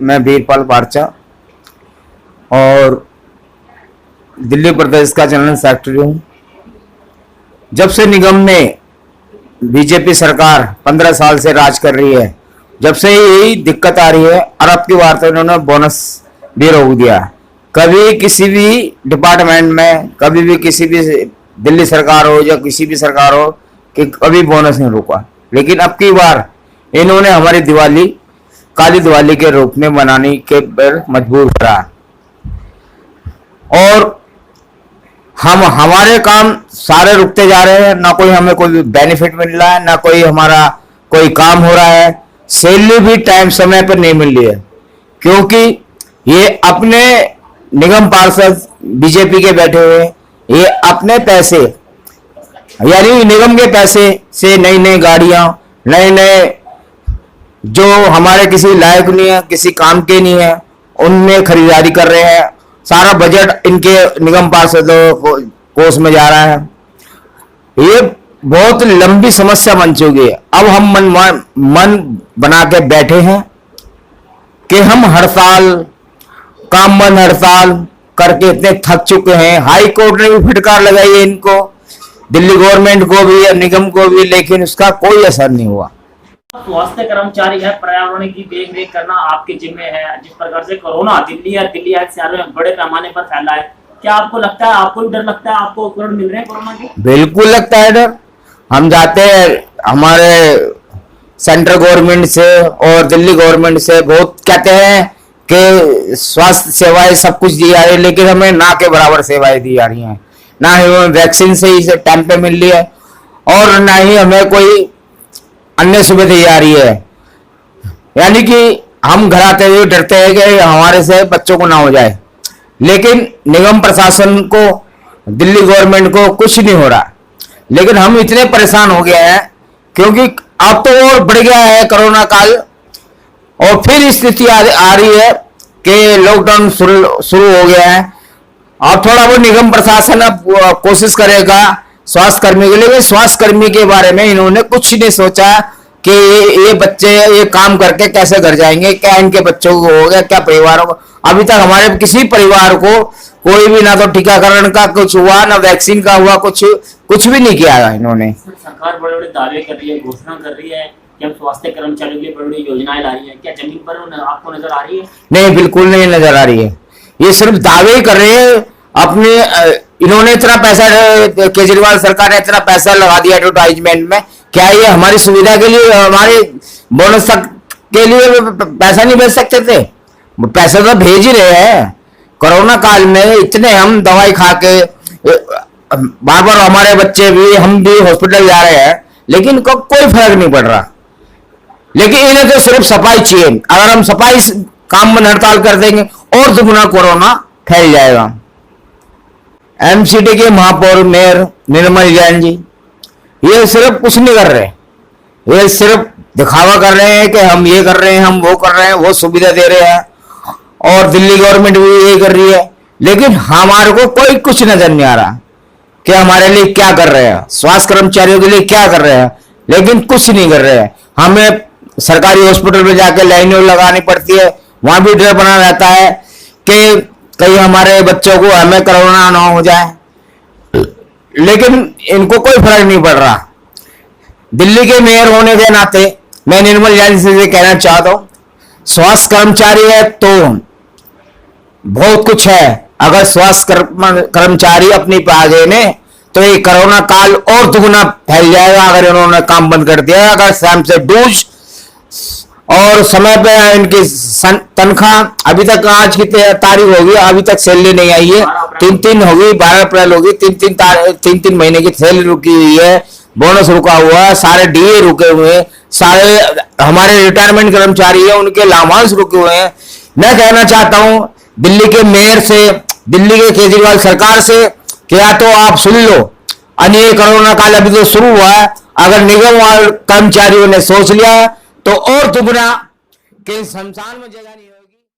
मैं वीरपाल पारचा और दिल्ली प्रदेश का जनरल सेक्रेटरी हूँ। जब से निगम में बीजेपी सरकार 15 साल से राज कर रही है, जब से यही दिक्कत आ रही है। और अब की बार तो इन्होंने बोनस भी रोक दिया। कभी किसी भी डिपार्टमेंट में, कभी भी किसी भी दिल्ली सरकार हो या किसी भी सरकार हो, कि कभी बोनस नहीं रुका। लेकिन अब की बार इन्होंने हमारी दिवाली काली दिवाली के रूप में मनाने के पर मजबूर करा और हमारे काम सारे रुकते जा रहे हैं। ना कोई हमें कोई बेनिफिट मिल रहा है, ना कोई हमारा कोई काम हो रहा है। सैलरी भी टाइम समय पर नहीं मिल रही है, क्योंकि ये अपने निगम पार्षद बीजेपी के बैठे हुए, ये अपने पैसे यानी निगम के पैसे से नई नई गाड़ियां, नए नए जो हमारे किसी लायक नहीं है, किसी काम के नहीं है, उनमें खरीदारी कर रहे हैं। सारा बजट इनके निगम पार्षदों कोष में जा रहा है। ये बहुत लंबी समस्या बन चुकी है। अब हम मन बना के बैठे हैं कि हम हड़ताल, काम बंद हड़ताल करके इतने थक चुके हैं। हाई कोर्ट ने भी फटकार लगाई है इनको, दिल्ली गवर्नमेंट को भी या निगम को भी, लेकिन उसका कोई असर नहीं हुआ। स्वास्थ्य कर्मचारी है, पर्यावरण की देख रेख करना आपके जिम्मे है। जिस प्रकार से कोरोना दिल्ली शहर में बड़े पैमाने पर फैला है, क्या आपको लगता है, आपको भी डर लगता है, आपको उपकरण मिल रहे हैं कोरोना के? बिल्कुल लगता है डर। हम जाते हैं हमारे सेंट्रल गवर्नमेंट से और दिल्ली गवर्नमेंट से, बहुत कहते हैं कि स्वास्थ्य सेवाएं सब कुछ दी जा रही है, लेकिन हमें ना के बराबर सेवाएं दी जा रही हैं। ना ही हमें वैक्सीन सही से टाइम पे मिल रही है और ना ही हमें कोई अन्य सुविधा दी जा रही है। यानी कि हम घर आते हुए डरते हैं कि हमारे से बच्चों को ना हो जाए, लेकिन निगम प्रशासन को, दिल्ली गवर्नमेंट को कुछ नहीं हो रहा। लेकिन हम इतने परेशान हो गए हैं क्योंकि अब तो और बढ़ गया है कोरोना काल, और फिर स्थिति आ रही है कि लॉकडाउन शुरू हो गया है। अब थोड़ा वो निगम प्रशासन अब कोशिश करेगा स्वास्थ्य कर्मी के लिए। स्वास्थ्य कर्मी के बारे में इन्होंने कुछ नहीं सोचा कि ये बच्चे ये काम करके कैसे घर जाएंगे, क्या इनके बच्चों को हो गया, क्या परिवारों को। अभी तक हमारे किसी परिवार को कोई भी ना तो टीकाकरण का कुछ हुआ, ना वैक्सीन का हुआ, कुछ भी नहीं किया है इन्होंने। सरकार बड़े बड़े दावे कर रही है, घोषणा कर रही है कि हम स्वास्थ्य कर्मचारियों के लिए बड़ी बड़ी योजनाएं ला रही है। क्या जमीन पर आपको नजर आ रही है? नहीं, बिल्कुल नहीं नजर आ रही है। ये सिर्फ दावे ही कर रहे हैं अपने। इन्होंने इतना पैसा, केजरीवाल सरकार ने इतना पैसा लगा दिया एडवर्टाइजमेंट में। क्या ये हमारी सुविधा के लिए, हमारे बोनस तक के लिए पैसा नहीं भेज सकते थे? पैसा तो भेज ही रहे हैं। कोरोना काल में इतने हम दवाई खा के बार बार हमारे बच्चे भी, हम भी हॉस्पिटल जा रहे हैं, लेकिन कोई फर्क नहीं पड़ रहा। लेकिन इन्हें तो सिर्फ सफाई चाहिए। अगर हम सफाई काम में हड़ताल कर देंगे और दुगुना कोरोना फैल जाएगा। एमसीडी के महापौर मेयर निर्मल जैन जी ये सिर्फ कुछ नहीं कर रहे, ये सिर्फ दिखावा कर रहे हैं कि हम ये कर रहे हैं, हम वो कर रहे हैं, वो सुविधा दे रहे हैं, और दिल्ली गवर्नमेंट भी ये कर रही है। लेकिन हमारे को कोई कुछ नजर नहीं आ रहा कि हमारे लिए क्या कर रहे हैं, स्वास्थ्य कर्मचारियों के लिए क्या कर रहे हैं, लेकिन कुछ नहीं कर रहे हैं। हमें सरकारी हॉस्पिटल में जाके लाइनें लगानी पड़ती है, वहां भी डर बना रहता है कि कहीं हमारे बच्चों को, हमें कोरोना ना हो जाए। लेकिन इनको कोई फर्क नहीं पड़ रहा। दिल्ली के मेयर होने के नाते मैं निर्मल जैन से कहना चाहता हूं, स्वास्थ्य कर्मचारी है तो बहुत कुछ है। अगर स्वास्थ्य कर्मचारी अपनी पे आ गए ने तो ये कोरोना काल और दुगुना फैल जाएगा अगर इन्होंने काम बंद कर दिया। अगर शाम से डूज और समय पे इनकी तनख्वाह, अभी तक आज की तारीख होगी, अभी तक सैलरी नहीं आई है। 3 होगी, 12 अप्रैल होगी, 3 महीने की सैलरी रुकी हुई है, बोनस रुका हुआ है, सारे डीए रुके हुए हैं, सारे हमारे रिटायरमेंट कर्मचारी है उनके लाभांश रुके हुए हैं। मैं कहना चाहता हूं दिल्ली के मेयर से, दिल्ली के केजरीवाल सरकार से, क्या तो आप सुन लो। अन्य कोरोना काल अभी तो शुरू हुआ है, अगर निगम और कर्मचारियों ने सोच लिया तो और दुगना के शमशान में जगह नहीं।